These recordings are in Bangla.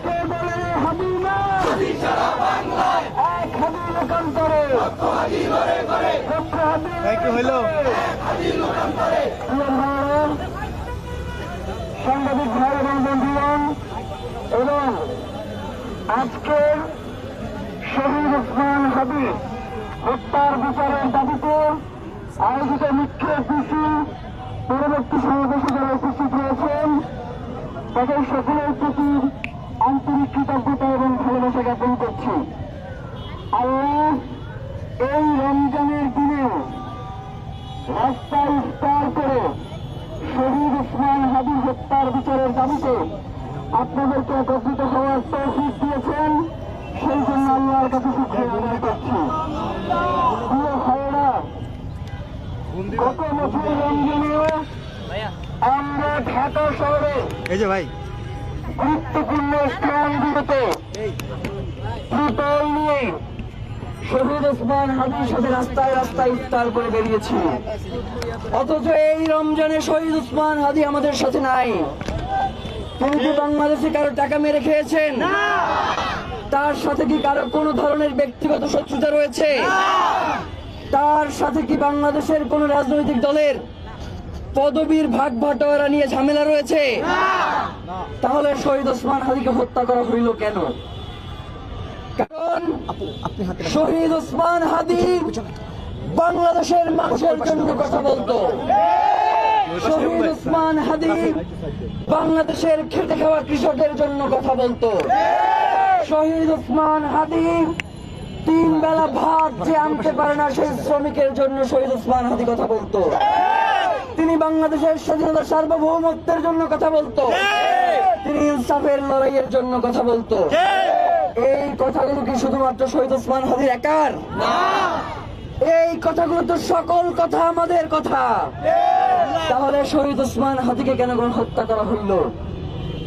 কে বলে হাদি না, এক হাদি লোকান্তরে সাংবাদিক ভাই এবং বন্ধুগণ, এবং আজকের শহীদ ওসমান হাদি হত্যার বিচারের দাবিতে আয়োজিত মিছিল মিছিল পরবর্তী সমাবেশে যারা উপস্থিত রয়েছেন তাদের সকলের প্রতি আন্তরিক কৃতজ্ঞতা এবং ভালোবাসা জ্ঞাপন করছি। আল্লাহ এই রমজানের দিনে রাস্তায় ইফতার করে শহীদ ওসমান হাদি হত্যার বিচারের দাবিতে আপনাদেরকে একত্রিত হওয়ার তৌফিক দিয়েছেন, সেই জন্য আল্লাহর কাছে শুকরিয়া আদায় করছি। প্রিয় ভাইয়েরা, গত বছর রমজানেও আমরা ঢাকা শহরে গুরুত্বপূর্ণ স্থানগুলোতে ত্রিপল নিয়ে শহীদ ওসমান হাদির সাথে রাস্তায় রাস্তায় ইফতার করে বেরিয়েছি। অথচ এই রমজানে শহীদ ওসমান হাদি আমাদের সাথে নাই। তিনি কি বাংলাদেশে কারো টাকা মেরে খেয়েছেন? তার সাথে কি কারো কোনো ধরনের ব্যক্তিগত শত্রুতা রয়েছে? তার সাথে কি বাংলাদেশের কোন রাজনৈতিক দলের পদবীর ভাগ বাটোয়ারা নিয়ে ঝামেলা রয়েছে? তাহলে শহীদ ওসমান হাদিকে হত্যা করা হইল কেন? কারণ শহীদ ওসমান হাদি বাংলাদেশের মানুষের জন্য কথা বলতো। শহীদ ওসমান হাদি বাংলাদেশের খেটে খাওয়া কৃষকের জন্য কথা বলতো। শহীদ ওসমান হাদি তিন বেলা ভাত যে আনতে পারে না সেই শ্রমিকের জন্য শহীদ ওসমান হাদি কথা বলতো। তিনি বাংলাদেশের স্বাধীনতা সার্বভৌমত্বের জন্য কথা বলতো। তিনি ইনসাফের লড়াইয়ের জন্য কথা বলতো। এই কথাগুলো কি শুধুমাত্র শহীদ ওসমান হাদির একার? এই কথাগুলো তো সকল কথা আমাদের কথা। তাহলে শহীদ ওসমান হাদিকে কেন হত্যা করা হইল?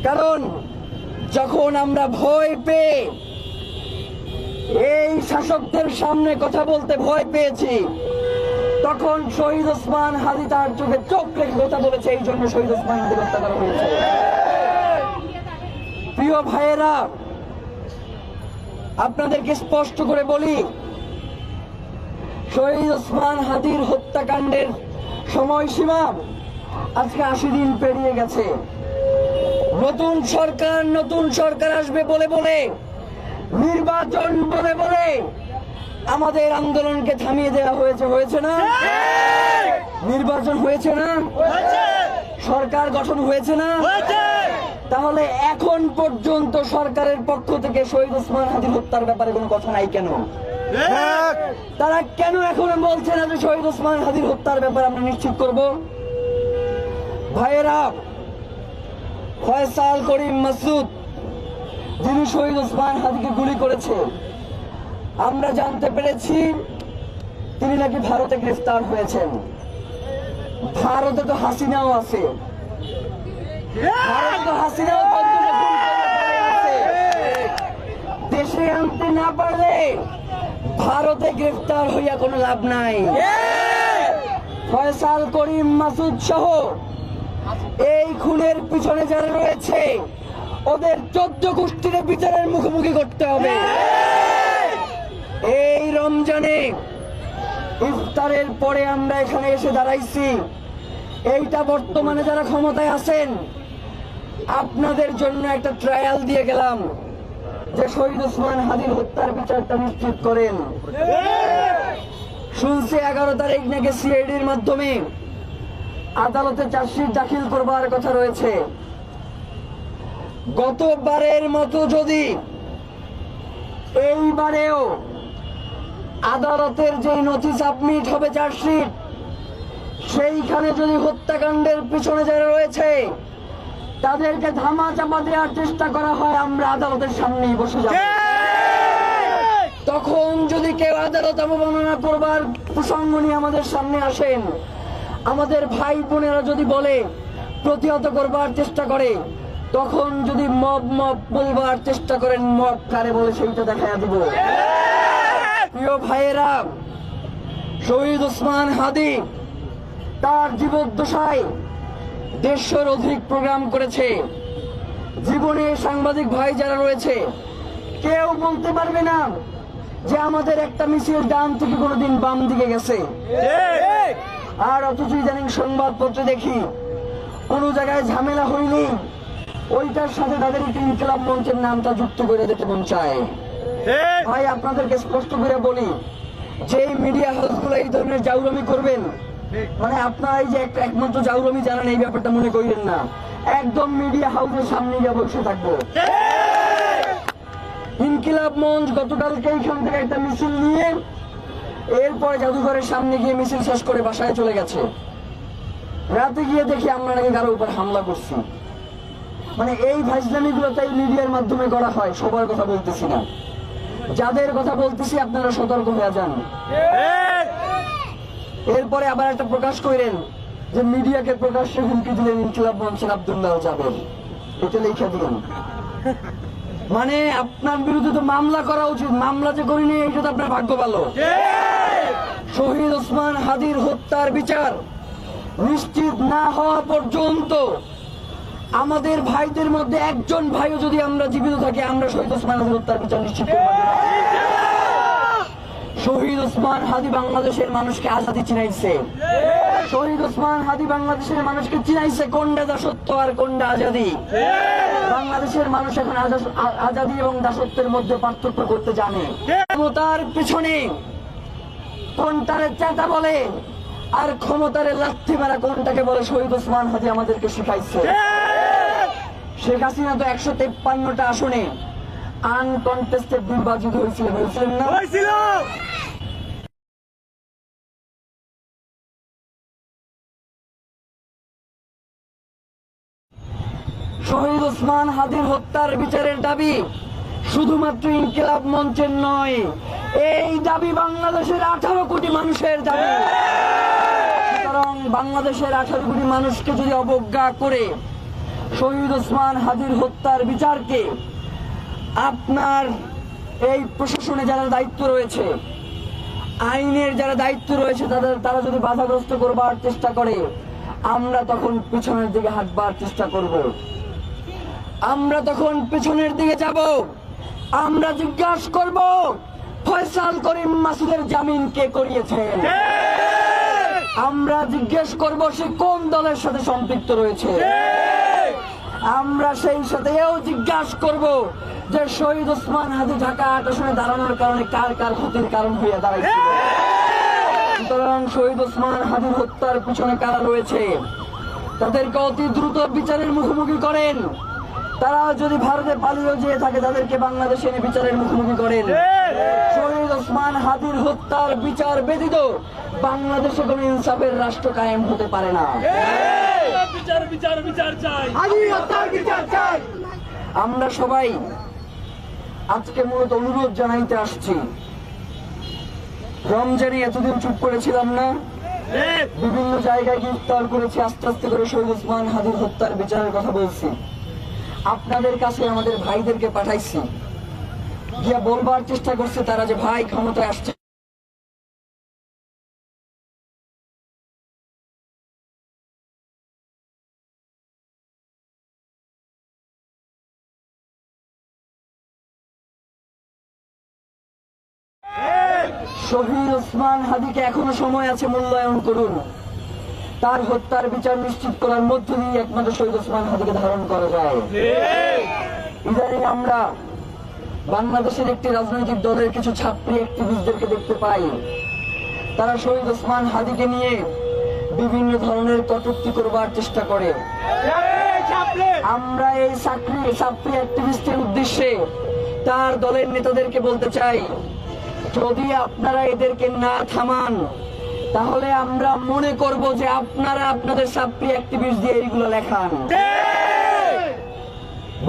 কারণ যখন আমরা ভয় পেয়ে এই শাসকদের সামনে কথা বলতে ভয় পেয়েছি, তখন শহীদ ওসমান হাদি তার চোখে চোখ রেখে কথা বলেছে, এই জন্য শহীদ ওসমান হাদি হত্যা করা হয়েছে। প্রিয় ভাইয়েরা, আপনাদেরকে স্পষ্ট করে বলি, শহীদ ওসমান হাদির হত্যাকাণ্ডের সময়সীমা আজকে 80 দিন পেরিয়ে গেছে। নতুন সরকার আসবে বলে বলে, নির্বাচন বলে বলে আমাদের আন্দোলনকে থামিয়ে দেওয়া হয়েছে না? নির্বাচন হয়েছে না? সরকার গঠন হয়েছে না? তাহলে এখন পর্যন্ত সরকারের পক্ষ থেকে শহীদ ওসমান হাদির হত্যার ব্যাপারে কোনো কথা নাই কেন? তারা কেন এখন বলছে না যে শহীদ ওসমান হাদির হত্যার ব্যাপারে আমরা নিশ্চিত করব? ভাইয়েরা, ফয়সাল করিম মাসুদ যিনি শহীদ ওসমান হাদিকে গুলি করেছে, আমরা জানতে পেরেছি তিনি নাকি ভারতে গ্রেফতার হয়েছেন। ভারতে তো হাসিনাও আছে। দেশে আনতে না পারলে ভারতে গ্রেফতার হইয়া কোনো লাভ নাই। ফয়সাল করিম মাসুদ সহ এই খুনের পিছনে যারা রয়েছে ওদের 14 গোষ্ঠীর বিচারের মুখোমুখি করতে হবে। এই রমজানে ইফতারের পরে আমরা এখানে এসে দাঁড়াইছি, এইটা বর্তমানে যারা ক্ষমতায় আছেন আপনাদের জন্য একটা ট্রায়াল দিয়ে গেলাম যে শহীদ ওসমান হাদির হত্যার বিচারটা নিশ্চিত করেন। শুনছি 11 তারিখ নাকি সিআইডির মাধ্যমে আদালতে চার্জশিট দাখিল করবার কথা রয়েছে। গতবারের মতো যদি এইবারেও আদালতের যে নথি সাবমিট হবে চার্জশিট, সেইখানে যদি হত্যাকাণ্ডের পিছনে যারা রয়েছে তাদেরকে ধামা চাপা দেওয়ার চেষ্টা করা হয়, আমরা আদালতের সামনেই বসে যাব। তখন যদি কেউ আদালত অবমাননা করবার প্রসঙ্গ নিয়ে আমাদের সামনে আসেন, আমাদের ভাই বোনেরা যদি বলে প্রতিহত করবার চেষ্টা করে, তখন যদি মব বলবার চেষ্টা করেন, মব কারে বলে সেইটা দেখা দিব। প্রিয় ভাইয়েরা, শহীদ ওসমান হাদি তার জীবদ্দশায় 150 অধিক প্রোগ্রাম করেছে। জীবনে সাংবাদিক ভাই যারা রয়েছে কেউ বলতে পারবে না যে আমাদের একটা মিছিল ডান থেকে কোনোদিন বাম দিকে গেছে। আর অথচ ইদানিং সংবাদপত্রে দেখি কোন জায়গায় ঝামেলা হইনি ওইটার সাথে তাদের একটি ইনকিলাব মঞ্চের নামটা যুক্ত করে দিতে মন চায়। ভাই আপনাদেরকে স্পষ্ট করে বলি, যে মিডিয়া হাউসগুলো এই ধরনের জাউরামি করবেন, মানে আপনারা এই যে একমাত্র জাউরামি জানেন এই ব্যাপারটা মনে করিলেন না, একদম মিডিয়া হাউসের সামনে গিয়ে বসে থাকবো। ইনকিলাব মঞ্চ গতকালকে এইখান থেকে একটা মিছিল নিয়ে এরপরে জাদুঘরের সামনে গিয়ে মিছিল শেষ করে বাসায় চলে গেছে। রাতে গিয়ে দেখি আমরা নাকি কারো উপর হামলা করছি। মানে এই ভাইজলামি গুলো তাই মিডিয়ার মাধ্যমে করা হয়। সবার কথা বলতেছি না, যাদের কথা বলতেছি আপনারা সতর্ক হয়ে যান। এরপরে আবার একটা প্রকাশ করেন যে মিডিয়াকে প্রকাশ্যে হুমকি দিলেন ইনকিলাব মঞ্চের আব্দুল্লাহ জাবের, এটা লিখে দিলেন। মানে আপনার বিরুদ্ধে তো মামলা করা উচিত, মামলা যে করিনি এটা তো আপনার ভাগ্য ভালো। শহীদ ওসমান হাদির হত্যার বিচার নিশ্চিত না হওয়া পর্যন্ত আমাদের ভাইদের মধ্যে একজন ভাইও যদি আমরা জীবিত থাকি, আমরা শহীদ ওসমান হাদির হত্যার বিচার নিশ্চিত করব। শহীদ ওসমান হাদি বাংলাদেশের মানুষকে আজাদি চিনাইছে। শহীদ ওসমান হাদি বাংলাদেশের মানুষকে চিনাইছে কোনটা দাসত্ব আর কোনটা আজাদি। বাংলাদেশের মানুষ এখন আজাদি এবং দাসত্বের মধ্যে পার্থক্য করতে জানে। ক্ষমতার পিছনে কোনটারে চেতা বলে আর ক্ষমতারে লাথি মারা কোনটাকে বলে শহীদ ওসমান হাদি আমাদেরকে শিখাইছে। শেখ হাসিনা তো 153টা আসনে আনকনটেস্টেড নির্বাচিত হয়েছিলেন না? শহীদ ওসমান হাদির হত্যার বিচারের দাবি শুধুমাত্র ইনকিলাব মঞ্চের নয়, এই দাবি বাংলাদেশের 18 কোটি মানুষের দাবি। সুতরাং বাংলাদেশের 18 কোটি মানুষকে যদি অবজ্ঞা করে শহীদ ওসমান হাদির হত্যার বিচারকে আপনার এই প্রশাসনে যারা দায়িত্ব রয়েছে, আইনের যারা দায়িত্ব রয়েছে তারা যদি বাধাগ্রস্ত করবার চেষ্টা করে, আমরা তখন পিছনের দিকে হাঁটবার চেষ্টা করব। আমরা তখন পেছনের দিকে যাব। আমরা জিজ্ঞাসা করব ফয়সাল করিম মাসুদের জামিন কে করিয়েছেন। আমরা জিজ্ঞেস করব সে কোন দলের সাথে সম্পৃক্ত রয়েছে। আমরা সেই সাথেও জিজ্ঞাসা করব যে শহীদ ওসমান হাদি ঢাকা 8 আসনে দাঁড়ানোর কারণে কার কার ক্ষতির কারণ হয়ে দাঁড়াইছে। সুতরাং শহীদ ওসমান হাদির হত্যার পিছনে কারা রয়েছে তাদেরকে অতি দ্রুত বিচারের মুখোমুখি করেন। তারা যদি ভারতে পালিয়ে যেয়ে থাকে তাদেরকে বাংলাদেশে এনে বিচারের মুখোমুখি করেন। শহীদ ওসমান হাদির হত্যার বিচার ব্যতীত বাংলাদেশে কোনো ইনসাফের রাষ্ট্র কায়েম হতে পারে না। আমরা সবাই আজকে মূলত অনুরোধ জানাইতে আসছি। রমজানে এতদিন চুপ করেছিলাম না, বিভিন্ন জায়গায় গ্রেফতার করেছি, আস্তে আস্তে করে শহীদ ওসমান হাদির হত্যার বিচারের কথা বলছি। আপনাদের কাছে আমাদের ভাইদেরকে পাঠাইছি, গিয়া বলবার চেষ্টা করছে তারা যে ভাই ক্ষমতায় আসছে, শহীদ ওসমান হাদিকে এখনো সময় আছে, মূল্যায়ন করুন। তার হত্যার বিচার নিশ্চিত করার মধ্য দিয়ে একমাত্র শহীদ ওসমান হাদিকে ধারণ করা যায়। ইদানিং আমরা বাংলাদেশের একটি রাজনৈতিক দলের কিছু ছাত্রী অ্যাক্টিভিস্টদেরকে দেখতে পাই, তারা শহীদ ওসমান হাদিকে নিয়ে বিভিন্ন ধরনের কটূক্তি করবার চেষ্টা করে। আমরা এই ছাত্রী অ্যাক্টিভিস্টের উদ্দেশ্যে তার দলের নেতাদেরকে বলতে চাই, যদি আপনারা এদেরকে না থামান তাহলে আমরা মনে করব যে আপনারা আপনাদের ছাত্রী অ্যাক্টিভিস্ট দিয়ে এইগুলো লেখান।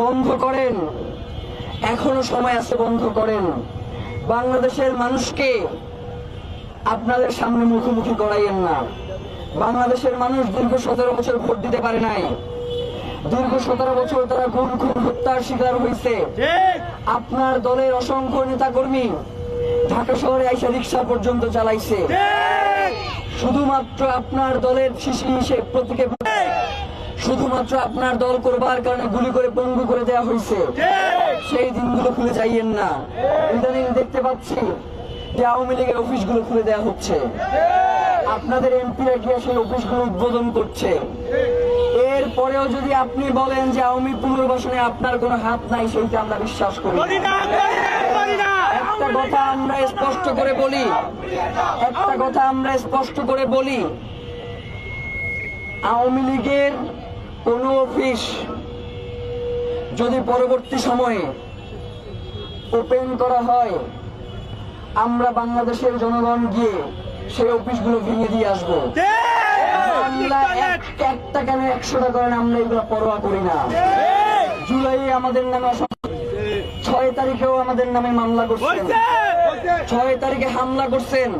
বন্ধ করেন, এখনো সময় আছে, বন্ধ করেন। বাংলাদেশের মানুষকে আপনাদের সামনে মুখোমুখি করাইয়েন না। বাংলাদেশের মানুষ দীর্ঘ 17 বছর ভোট দিতে পারে নাই, দীর্ঘ 17 বছর তারা খুন হত্যার শিকার হয়েছে। আপনার দলের অসংখ্য নেতা কর্মী ঢাকা শহরে আইসা রিক্সা পর্যন্ত চালাইছে, শুধুমাত্র আপনার দলের শিশি প্রতীকে শুধুমাত্র আপনার দল করবার কারণে গুলি করে পঙ্গু করে দেওয়া হয়েছে, সেই দিনগুলো খুলে যাইয়েন না। ইদানিং দেখতে পাচ্ছি যে আওয়ামী লীগের অফিসগুলো খুলে দেওয়া হচ্ছে, আপনাদের এমপিরা গিয়ে সেই অফিসগুলো উদ্বোধন করছে। এরপরেও যদি আপনি বলেন যে আওয়ামী পুনর্বাসনে আপনার কোনো হাত নাই, সেইটা আমরা বিশ্বাস করি না। একটা কথা আমরা স্পষ্ট করে বলি, আওয়ামী লীগের কোন অফিস যদি পরবর্তী সময়ে ওপেন করা হয়, আমরা বাংলাদেশের জনগণ গিয়ে সেই অফিসগুলো ভেঙে দিয়ে আসবো। আমরা একটা কেন 100টা করেন, আমরা এগুলো পরোয়া করি না। জুলাই আমাদের নামে 6 তারিখেও আমাদের নামে মামলা করছেন, 6 তারিখে হামলা করছেন।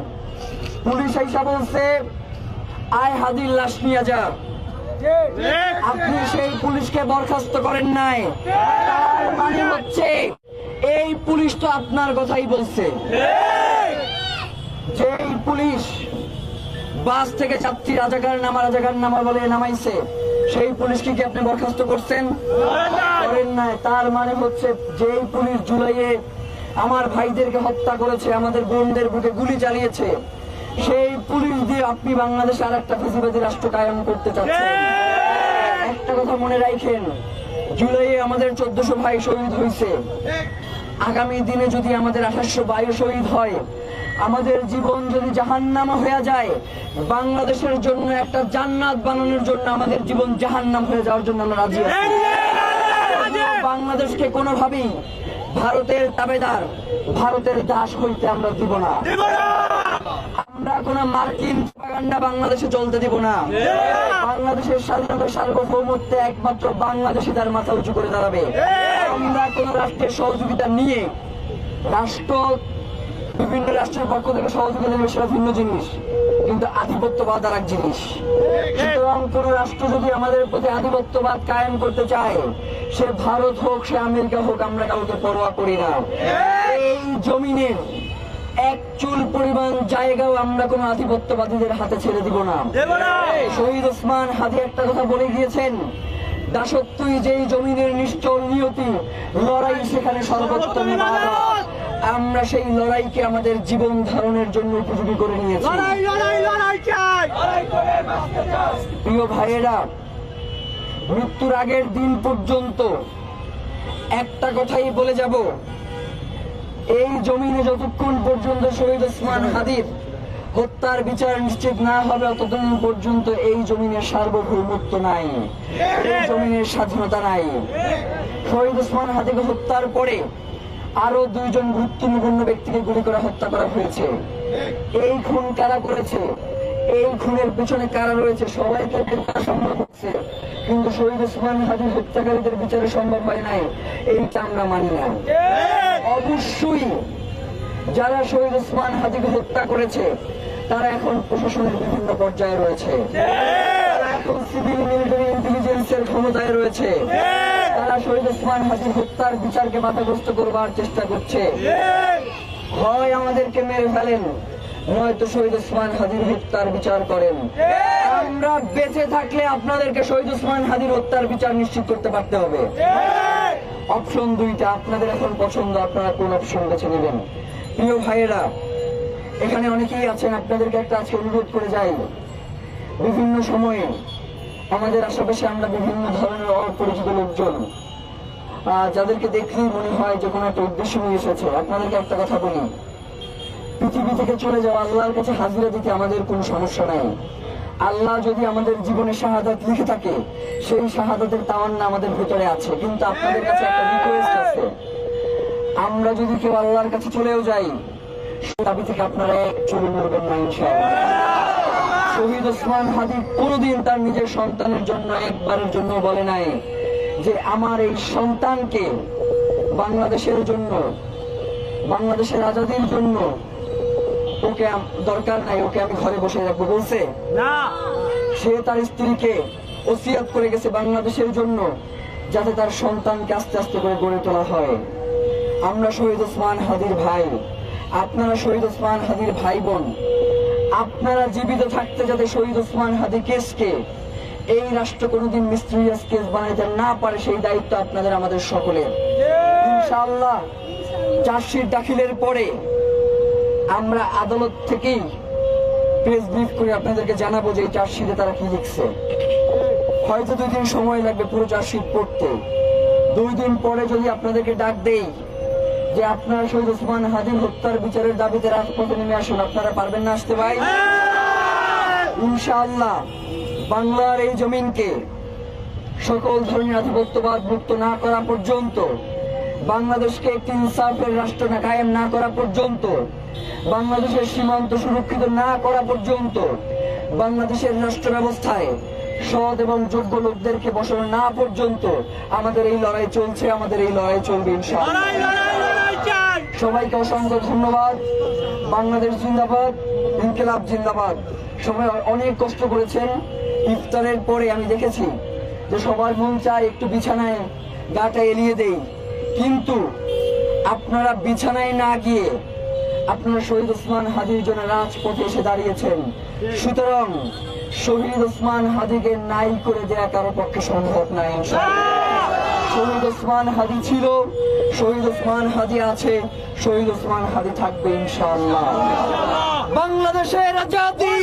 পুলিশ আইসা বলছে আয় হাদির লাশ নিয়ে যা, আপনি সেই পুলিশকে বরখাস্ত করেন নাই। তার মানে হচ্ছে এই পুলিশ তো আপনার কথাই বলছে। যেই পুলিশ বাস থেকে যাত্রী রাজাকার নামা বলে নামাইছে, সেই পুলিশকে কি আপনি বরখাস্ত করছেন? করেন নাই। তার মানে হচ্ছে যেই পুলিশ জুলাইয়ে আমার ভাইদেরকে হত্যা করেছে, আমাদের বোনদের বুকে গুলি চালিয়েছে, সেই পুলিশ দিয়ে আপনি বাংলাদেশে আর একটা ফ্যাসিবাদী রাষ্ট্র কায়েম করতে চাচ্ছেন। একটা কথা মনে রাখেন, জুলাইয়ে আমাদের 1400 ভাই শহীদ হয়েছে। আগামী দিনে যদি আমাদের 2800 ভাই শহীদ হয়, আমাদের জীবন যদি জাহান্নামা হয়ে যায়, বাংলাদেশের জন্য একটা জান্নাত বানানোর জন্য আমাদের জীবন জাহান্নাম হয়ে যাওয়ার জন্য আমরা রাজি আছি। বাংলাদেশকে কোনোভাবেই ভারতের তাবেদার, ভারতের দাস হইতে আমরা দিব না। আমরা কোন মার্কিন প্রপাগান্ডা বাংলাদেশে চলতে দিব না। বাংলাদেশের স্বাধীনতা সার্বভৌমত্বে একমাত্র বাংলাদেশে তার মাথা উঁচু করে দাঁড়াবে। আমরা কোন রাষ্ট্রের সহযোগিতা নিয়ে বিভিন্ন রাষ্ট্রের পক্ষ থেকে সহযোগিতা নেবে, সেটা ভিন্ন জিনিস, কিন্তু আধিপত্যবাদ আর এক জিনিস। সুতরাং কোন রাষ্ট্র যদি আমাদের প্রতি আধিপত্যবাদ কায়েম করতে চায়, সে ভারত হোক, সে আমেরিকা হোক, আমরা কাউকে পরোয়া করি না। এই জমিনের এক চুল পরিমাণ জায়গাও আমরা কোন আধিপত্যবাদীদের হাতে ছেড়ে দিব না। শহীদ ওসমান হাদি একটা কথা বলে গিয়েছেন, দাসত্বই যেই জমিনের নিশ্চল নিয়তি, লড়াই সেখানে সর্বোত্তম ইবাদত। আমরা সেই লড়াইকে আমাদের জীবন ধারণের জন্য উপযোগী করে নিয়েছি। প্রিয় ভাইয়েরা, মৃত্যুর আগের দিন পর্যন্ত একটা কথাই বলে যাব, এই জমিনে যতক্ষণ পর্যন্ত শহীদ ওসমান হাদির হত্যার বিচার নিশ্চিত না হবে, ততদিন পর্যন্ত এই জমিনের সার্বভৌমত্ব নাই, এই জমিনের স্বাধীনতা নাই। শহীদ ওসমান হাদিকে হত্যার পরে আরো 2 জন গুরুত্বপূর্ণ ব্যক্তিকে গুলি করে হত্যা করা হয়েছে। এই খুন কারা করেছে, এই খুনের পিছনে কারা রয়েছে, সবাই তাদের সম্ভব হচ্ছে, কিন্তু শহীদ ওসমান হাদির হত্যাকারীদের বিচারে সম্ভব হয় নাই, এইটা আমরা মানি না। অবশ্যই যারা শহীদ ওসমান হাদিকে হত্যা করেছে, তারা এখন প্রশাসনের বিভিন্ন পর্যায়ে রয়েছে, তারা এখন সিভিল মিলিটারি ইন্টেলিজেন্সের ক্ষমতায় রয়েছে। তারা শহীদ ওসমান হাদির হত্যার বিচারকে বাধাগ্রস্ত করবার চেষ্টা করছে। হয় আমাদেরকে মেরে ফেলেন, নয়তো শহীদ ওসমান হাদির হত্যার বিচার করেন। আমরা বেঁচে থাকলে আপনাদেরকে শহীদ ওসমান হাদির হত্যার বিচার নিশ্চিত করতে পারতে হবে। অপশন 2টা আপনাদের এখন পছন্দ, আপনারা কোন অপশন বেছে নেবেন? প্রিয় ভাইয়েরা, এখানে অনেকেই আছেন, আপনাদেরকে একটা আজকে অনুরোধ করে যাই, বিভিন্ন সময়ে আমাদের আশেপাশে আমরা বিভিন্ন ধরনের অপরিচিত লোকজন, যাদেরকে দেখলেই মনে হয় যে কোনো একটা উদ্দেশ্য নিয়ে এসেছে। আপনাদেরকে একটা কথা বলি, পৃথিবী থেকে চলে যাওয়া আল্লাহর কাছে হাজিরা দিতে আমাদের কোনো সমস্যা নাই। আল্লাহ যদি আমাদের জীবনে শাহাদাত লিখে থাকে, সেই শাহাদাতের তামান্না আমাদের ভিতরে আছে। কিন্তু আপনাদের কাছে একটা রিকোয়েস্ট আছে, আমরা যদি কেউ আল্লাহর কাছে চলেও যাই, দাবি থেকে আপনারা এক চলে মরবেন না ইনশাআল্লাহ। শহীদ ওসমান হাদি কোনোদিন তার নিজের সন্তানের জন্য একবারের জন্য বলে নাই যে আমার এই সন্তানকে বাংলাদেশের জন্য, বাংলাদেশের আজাদির জন্য ওকে দরকার নাই, ওকে আমি ঘরে বসে রাখবো, বলছে না। সে তার স্ত্রীকে ওসিয়াত করে গেছে বাংলাদেশের জন্য, যাতে তার সন্তানকে আস্তে আস্তে করে গড়ে তোলা হয়। আমরা শহীদ ওসমান হাদির ভাই, আপনারা শহীদ ওসমান হাদির ভাই বোন। আপনারা জীবিত থাকতে যাতে শহীদ ওসমান হাদি কেসকে এই রাষ্ট্র কোনোদিন মিস্ট্রিয়াস কেস বানাইতে না পারে, সেই দায়িত্ব আপনাদের আমাদের সকলের। ইনশাআল্লাহ চার্জশিট দাখিলের পরে আমরা আদালত থেকেই প্রেস ব্রিফ করে আপনাদেরকে জানাবো যে এই চার্জশিটে তারা কি লিখছে। হয়তো 2 দিন সময় লাগবে পুরো চার্জশিট পড়তে। 2 দিন পরে যদি আপনাদেরকে ডাক দেই যে আপনারা শহীদ ওসমান হাদির হত্যার বিচারের দাবিতে রাজপথে নেমে আসুন, আপনারা পারবেন না আসতে ভাই? ইনশাআল্লাহ বাংলার এই জমিনকে সকল ধরনের আধিপত্যবাদ মুক্ত না করা পর্যন্ত, বাংলাদেশকে একটি ইনসাফের রাষ্ট্র কায়েম না করা পর্যন্ত, বাংলাদেশের সীমান্ত সুরক্ষিত না করা পর্যন্ত, বাংলাদেশের রাষ্ট্র ব্যবস্থায় সৎ এবং যোগ্য লোকদেরকে বসানো না পর্যন্ত আমাদের এই লড়াই চলছে, আমাদের এই লড়াই চলবে ইনশাআল্লাহ। সবাইকে অসংখ্য ধন্যবাদ। বাংলাদেশ জিন্দাবাদ, ইনকিলাব জিন্দাবাদ। সবাই অনেক কষ্ট করেছেন। ইফতারের পরে আমি দেখেছি যে সবার মন চায় একটু বিছানায় গাটা এলিয়ে দেই, কিন্তু আপনারা বিছানায় না গিয়ে আপনারা শহীদ ওসমান হাদির জন্য রাজপথে এসে দাঁড়িয়েছেন। সুতরাং শহীদ ওসমান হাদিকে নাই করে দেয়া কারো পক্ষে সম্ভব না ইনশাআল্লাহ। শহীদ ওসমান হাদি ছিল, শহীদ ওসমান হাদি আছে, শহীদ ওসমান হাদি থাকবে ইনশাআল্লাহ। বাংলাদেশের আজাদী।